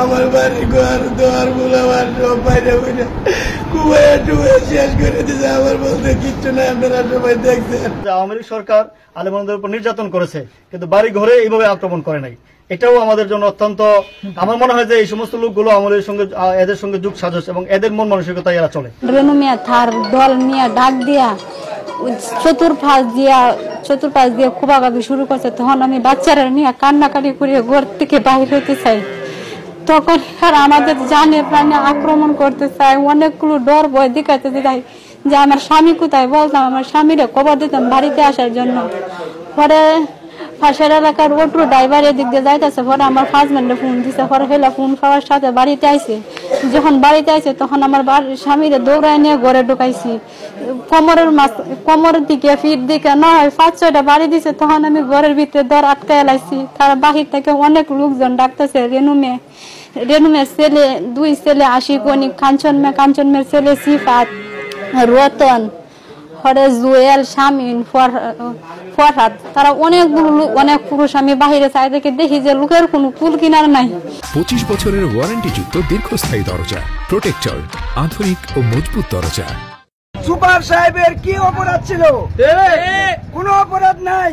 আমার বাড়ি ঘর দোয়ার বুলাবার সব বাইরে বইটা কুবাইয়া টুবাইয়া শেষ করে দিয়েছে। আমার বলতে কিচ্ছু নাই, আপনারা সবাই দেখছেন। আওয়ামী লীগ সরকার আলেমদের উপর নির্যাতন করেছে, কিন্তু বাড়ি ঘরে এইভাবে আক্রমণ করে নাই। এটাও আমাদের জন্য অত্যন্ত, আমার মনে হয় যে এই সমস্ত লোকগুলো আওয়ামী সঙ্গে এদের সঙ্গে যুগ সাজস এবং এদের মন মানসিকতা এরা চলে। রেনু মিয়া থার দল নিয়ে ডাক দিয়া চতুর্পাশ দিয়ে খুবাগাবি শুরু করছে। তখন আমি বাচ্চারা নিয়ে কান্নাকাটি করে ঘর থেকে বাইরে হতে চাই। তখন আর আমাদের জানে প্রাণে আক্রমণ করতে চাই, অনেকগুলো ডর ভয় দেখাতে চাই যে আমার স্বামী কোথায়। বলতাম আমার স্বামীরে খবর দিতাম বাড়িতে আসার জন্য। পরে পাশের এলাকার অটো ড্রাইভার এদিক দিয়ে যাইতেছে, পরে আমার হাজবেন্ডে ফোন দিছে। পরে হেলা ফোন পাওয়ার সাথে বাড়িতে আইছে। যখন বাড়িতে আইছে তখন আমার স্বামীরে দৌড়ায় নিয়ে ঘরে ঢুকাইছি। কোমরের দিকে ফিট দিকে না হয় 5-6টা বাড়ি দিছে। তখন আমি ঘরের ভিতরে দর আটকায় লাইছি। তার বাহির থেকে অনেক লোকজন ডাকতেছে রেনু মেয়ের ছেলে, 2 ছেলে আশিকনি, কাঞ্চন মেয়ের ছেলে সিফাত, রতন, হরে জুয়েল, শামিন, ফরহাদ। তারা অনেক পুরুষ। আমি বাহিরে চাই দেখি যে লোকের কোনো কুল কিনার নাই। 25 বছরের ওয়ারেন্টিযুক্ত দীর্ঘস্থায়ী দরজা প্রোটেক্টর, আধুনিক ও মজবুত দরজা। সুপার সাহেবের কি অপরাধ ছিল? কোনো অপরাধ নাই।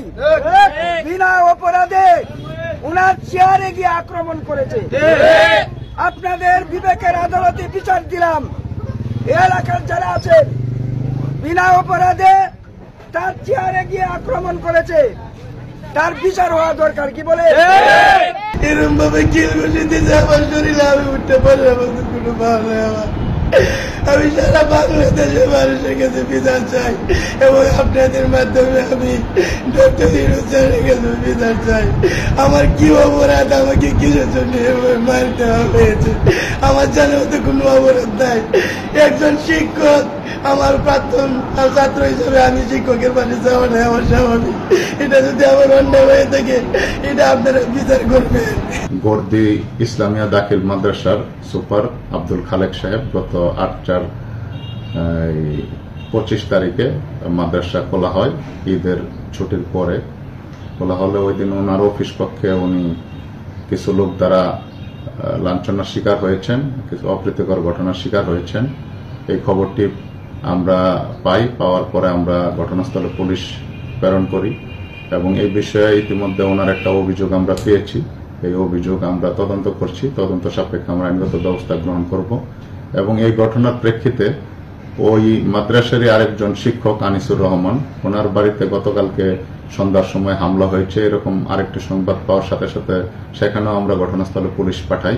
বিনা অপরাধে উনার চেয়ারে গিয়ে আক্রমণ করেছে। আপনাদের বিবেকের আদালতে বিচার দিলাম। এলাকার যারা আছে বিনা অপরাধে তার চেয়ারে গিয়ে আক্রমণ করেছে, তার বিচার হওয়া দরকার। কি বলে? এরকম ভাবে কিল ঘুষি দিয়েছে আমার শরীরে, আমি উঠতে পারি আমাদের কোনো ভালো নেই। আমি সারা বাংলাদেশের মানুষের কাছে বিচার চাই এবং আপনাদের মাধ্যমে আমি ডক্টর ইউনূসের কাছে বিচার চাই। আমার কি অপরাধ? আমাকে কিসের জন্য মারতে হয়েছে? আমার জানার তো কোনো অপরাধ নাই। একজন শিক্ষক, আমার প্রাক্তন ছাত্র হিসেবে আমি শিক্ষকের পাশে যাওয়া নাই আমার স্বাভাবিক। এটা যদি আমার অন্যায় হয়ে থাকে এটা আপনারা বিচার করবেন। বর্দি ইসলামিয়া দাখিল মাদ্রাসার সুপার আব্দুল খালেক সাহেব গত 8/4/25 তারিখে মাদ্রাসা খোলা হয়। ঈদের ছুটির পরে খোলা হলে ওই দিন ওনার অফিস পক্ষে উনি কিছু লোক দ্বারা লাঞ্ছনার শিকার হয়েছেন, কিছু অপ্রীতিকর ঘটনার শিকার হয়েছেন। এই খবরটি আমরা পাওয়ার পরে আমরা ঘটনাস্থলে পুলিশ প্রেরণ করি এবং এই বিষয়ে ইতিমধ্যে ওনার একটা অভিযোগ আমরা পেয়েছি। এই অভিযোগ আমরা তদন্ত করছি। তদন্ত সাপেক্ষে আমরা আইনগত ব্যবস্থা গ্রহণ করব এবং এই ঘটনার প্রেক্ষিতে ওই মাদ্রাসারই আরেকজন শিক্ষক আনিসুর রহমান, ওনার বাড়িতে গতকালকে সন্ধ্যার সময় হামলা হয়েছে, এরকম আরেকটি সংবাদ পাওয়ার সাথে সাথে সেখানেও আমরা ঘটনাস্থলে পুলিশ পাঠাই।